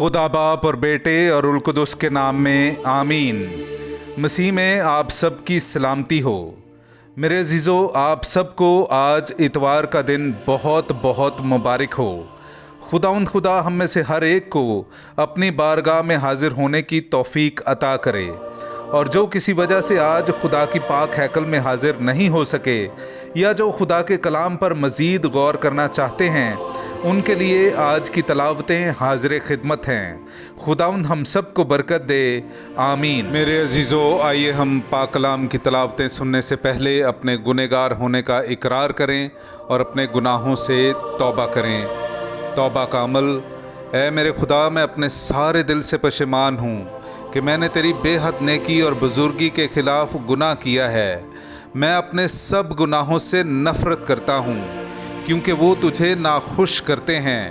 खुदा बाप और बेटे और उल कुदस के नाम में आमीन। मसीह में आप सब की सलामती हो। मेरे अजीज़ों, आप सबको आज इतवार का दिन बहुत बहुत मुबारक हो। खुदा हम में से हर एक को अपनी बारगाह में हाजिर होने की तौफीक अता करे, और जो किसी वजह से आज खुदा की पाक हैकल में हाजिर नहीं हो सके या जो खुदा के कलाम पर मज़ीद गौर करना चाहते हैं, उनके लिए आज की तलावतें हाजिर खिदमत हैं। खुदावंद हम सब को बरकत दे, आमीन। मेरे अजीज़ों, आइए हम पाक कलाम की तलावतें सुनने से पहले अपने गुनहगार होने का इकरार करें और अपने गुनाहों से तौबा करें। तौबा का अमल। ऐ मेरे खुदा, मैं अपने सारे दिल से पशेमान हूँ कि मैंने तेरी बेहद नेकी और बुजुर्गी के ख़िलाफ़ गुनाह किया है। मैं अपने सब गुनाहों से नफ़रत करता हूँ क्योंकि वो तुझे नाखुश करते हैं।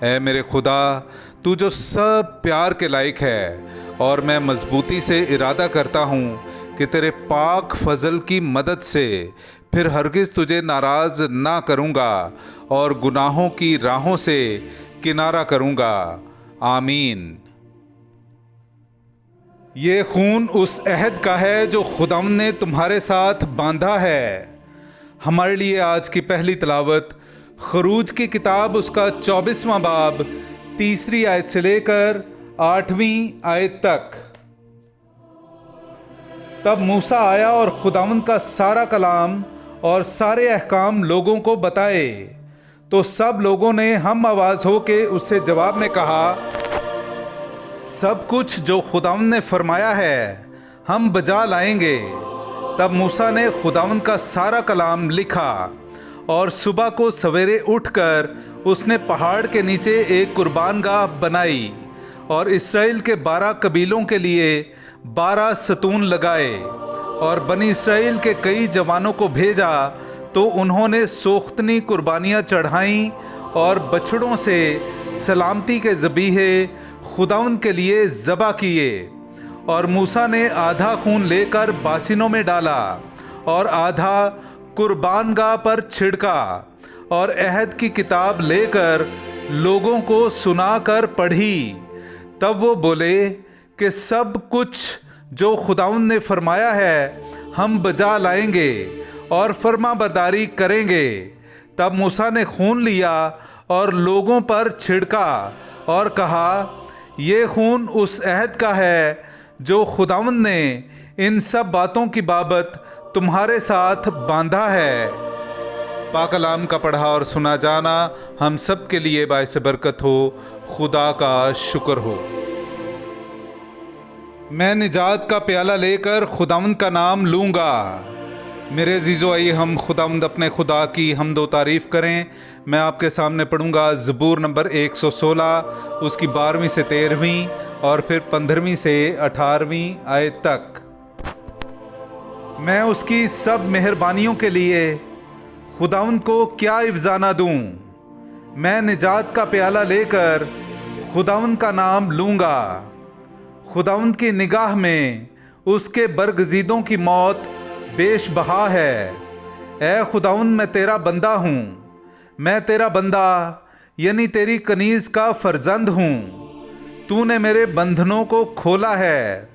ऐ मेरे खुदा, तू जो सब प्यार के लायक है, और मैं मजबूती से इरादा करता हूँ कि तेरे पाक फजल की मदद से फिर हरगिज़ तुझे नाराज़ ना करूँगा और गुनाहों की राहों से किनारा करूँगा। आमीन। ये खून उस अहद का है जो खुदावंद ने तुम्हारे साथ बांधा है। हमारे लिए आज की पहली तलावत खरूज की किताब उसका 24वां बाब 3 आयत से लेकर 8वीं आयत तक। तब मूसा आया और खुदावंद का सारा कलाम और सारे अहकाम लोगों को बताए, तो सब लोगों ने हम आवाज़ हो के उससे जवाब में कहा, सब कुछ जो खुदावंद ने फरमाया है हम बजा लाएंगे। तब मूसा ने खुदावंद का सारा कलाम लिखा, और सुबह को सवेरे उठकर उसने पहाड़ के नीचे एक कुर्बानगाह बनाई और इस्राएल के 12 कबीलों के लिए 12 सतून लगाए, और बनी इस्राएल के कई जवानों को भेजा, तो उन्होंने सोख्तनी कुर्बानियाँ चढ़ाईं और बछड़ों से सलामती के ज़बीहे खुदावंद के लिए ज़बा किए। और मूसा ने आधा खून लेकर बासिनों में डाला और आधा कुर्बानगाह पर छिड़का, और अहद की किताब लेकर लोगों को सुनाकर पढ़ी। तब वो बोले कि सब कुछ जो खुदावंद ने फरमाया है हम बजा लाएंगे और फरमाबरदारी करेंगे। तब मूसा ने खून लिया और लोगों पर छिड़का और कहा, ये खून उस अहद का है जो खुदावंद ने इन सब बातों की बाबत तुम्हारे साथ बांधा है। पाक कलाम का पढ़ा और सुना जाना हम सब के लिए बाइस बरकत हो। खुदा का शुक्र हो। मैं निजात का प्याला लेकर खुदावंद का नाम लूँगा। मेरे अजीज़ों, आइए हम खुदावंद अपने खुदा की हम्द व तारीफ़ करें। मैं आपके सामने पढ़ूँगा ज़बूर नंबर 116, उसकी 12वीं से 13वीं और फिर 15वीं से 18वीं आयत तक। मैं उसकी सब मेहरबानियों के लिए खुदावंद को क्या इफ़्ज़ाना दूँ। मैं निजात का प्याला लेकर खुदावंद का नाम लूँगा। खुदावंद की निगाह में उसके बरगज़ीदों की मौत बेश बहा है। ऐ खुदावंद, मैं तेरा बंदा हूँ, मैं तेरा बंदा यानी तेरी कनीज़ का फर्जंद हूँ। तूने मेरे बंधनों को खोला है।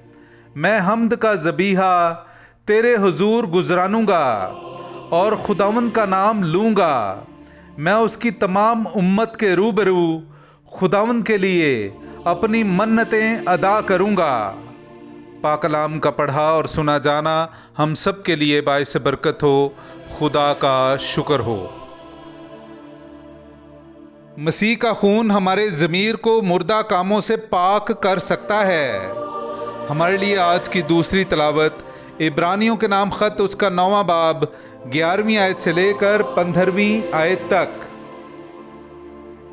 मैं हम्द का ज़बीहा तेरे हुजूर गुजरानूँगा और खुदावंद का नाम लूँगा। मैं उसकी तमाम उम्मत के रूबरू खुदावंद के लिए अपनी मन्नतें अदा करूँगा। पाक कलाम का पढ़ा और सुना जाना हम सब के लिए बाइस बरकत हो। खुदा का शुक्र हो। मसीह का खून हमारे ज़मीर को मुर्दा कामों से पाक कर सकता है। हमारे लिए आज की दूसरी तलावत इब्रानियों के नाम ख़त उसका 9वां बाब 11वीं आयत से लेकर 15वीं आयत तक।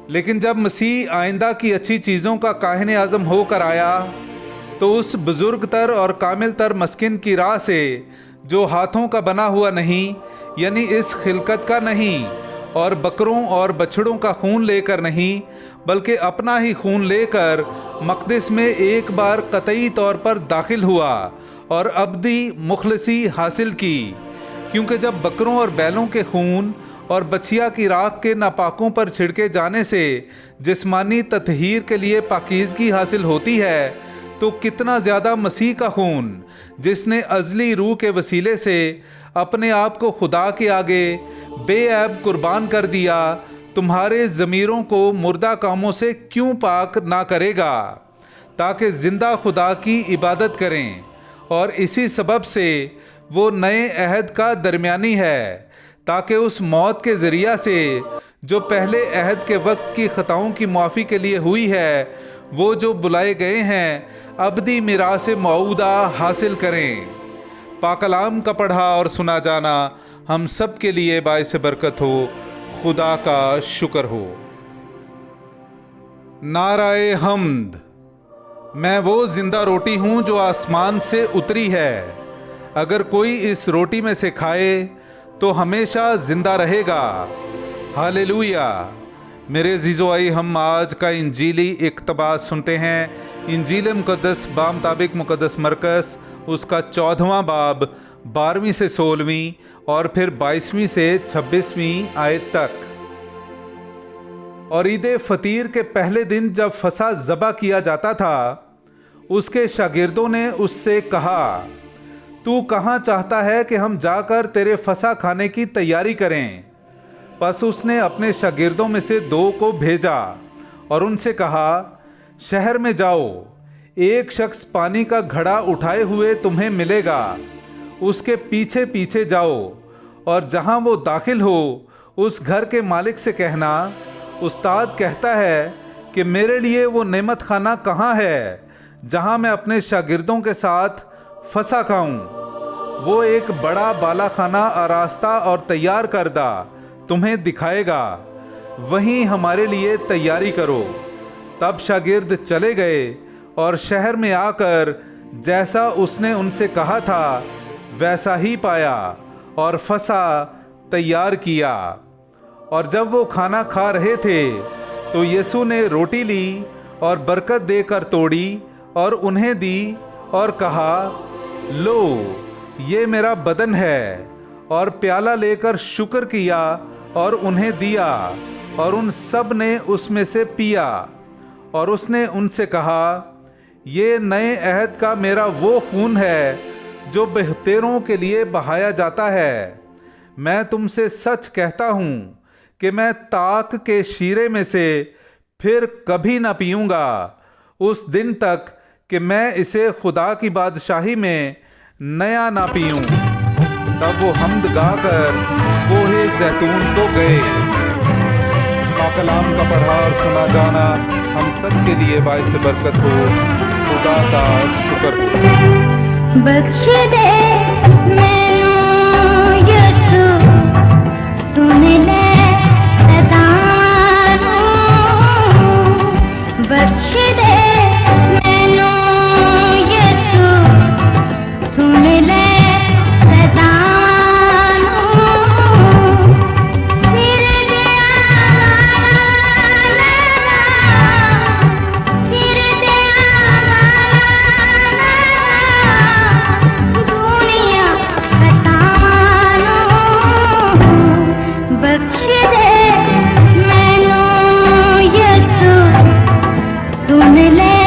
लेकिन जब मसीह आइंदा की अच्छी चीज़ों का काहिन आज़म होकर आया, तो उस बुज़ुर्ग तर और कामिल तर मस्किन की राह से, जो हाथों का बना हुआ नहीं यानी इस खिलकत का नहीं, और बकरों और बछड़ों का खून लेकर नहीं, बल्कि अपना ही खून लेकर मक़दिस में एक बार कतई तौर पर दाखिल हुआ और अब्दी मुखलसी हासिल की। क्योंकि जब बकरों और बैलों के खून और बछिया की राख के नापाकों पर छिड़के जाने से जिस्मानी तत्हीर के लिए पाकीज़गी हासिल होती है, तो कितना ज़्यादा मसीह का खून, जिसने अज़ली रूह के वसीले से अपने आप को खुदा के आगे बेऐब कुर्बान कर दिया, तुम्हारे ज़मीरों को मुर्दा कामों से क्यों पाक ना करेगा, ताकि ज़िंदा खुदा की इबादत करें। और इसी सबब से वो नए अहद का दरमियानी है, ताकि उस मौत के ज़रिया से जो पहले अहद के वक्त की ख़ताओं की मुआफ़ी के लिए हुई है, वो जो बुलाए गए हैं अबदी मिरास मऊदा हासिल करें। पाकलाम का पढ़ा और सुना जाना हम सब के लिए बाइस बरकत हो। खुदा का शुक्र हो। नाराए हम्द। मैं वो ज़िंदा रोटी हूँ जो आसमान से उतरी है। अगर कोई इस रोटी में से खाए तो हमेशा ज़िंदा रहेगा। हालेलुया। मेरे अज़ीज़ो आई, हम आज का इंजीली इक़्तिबास सुनते हैं। इंजील मुक़द्दस बामुताबिक मुक़द्दस मरकस, उसका 14वां बाब 12वीं से 16वीं और फिर 22वीं से 26वीं आयत तक। और ईद फ़तीर के पहले दिन जब फसा ज़बा किया जाता था, उसके शागिर्दों ने उससे कहा, तू कहाँ चाहता है कि हम जाकर तेरे फसा खाने की तैयारी करें? बस उसने अपने शागिर्दों में से 2 को भेजा और उनसे कहा, शहर में जाओ, एक शख्स पानी का घड़ा उठाए हुए तुम्हें मिलेगा, उसके पीछे पीछे जाओ और जहाँ वो दाखिल हो उस घर के मालिक से कहना, उस्ताद कहता है कि मेरे लिए वो नेमत खाना कहाँ है जहाँ मैं अपने शागिर्दों के साथ फसा खाऊं। वो एक बड़ा बाला खाना आरास्ता और तैयार करदा तुम्हें दिखाएगा, वहीं हमारे लिए तैयारी करो। तब शागिर्द चले गए और शहर में आकर जैसा उसने उनसे कहा था वैसा ही पाया और फसा तैयार किया। और जब वो खाना खा रहे थे तो यीशु ने रोटी ली और बरकत देकर तोड़ी और उन्हें दी और कहा, लो, ये मेरा बदन है। और प्याला लेकर शुक्र किया और उन्हें दिया और उन सब ने उसमें से पिया। और उसने उनसे कहा, ये नए अहद का मेरा वो खून है जो बेहतरों के लिए बहाया जाता है। मैं तुमसे सच कहता हूँ कि मैं ताक के शीरे में से फिर कभी ना पीऊँगा उस दिन तक कि मैं इसे खुदा की बादशाही में नया ना पीऊँ। तब वो हम्द गाकर कोहे ज़ैतून को गए। पाकलाम का पढ़ा और सुना जाना हम सब के लिए बाइस बरकत हो। खुदा का शुक्र हो। बख्श दे मैनू यीशु, सुन ले सदानू। बख्श दे मैनू यीशु, सुन ले सदानू। फिर दिया फिर दुनिया बतानो। बख्श दे मैनू यीशु, सुन ले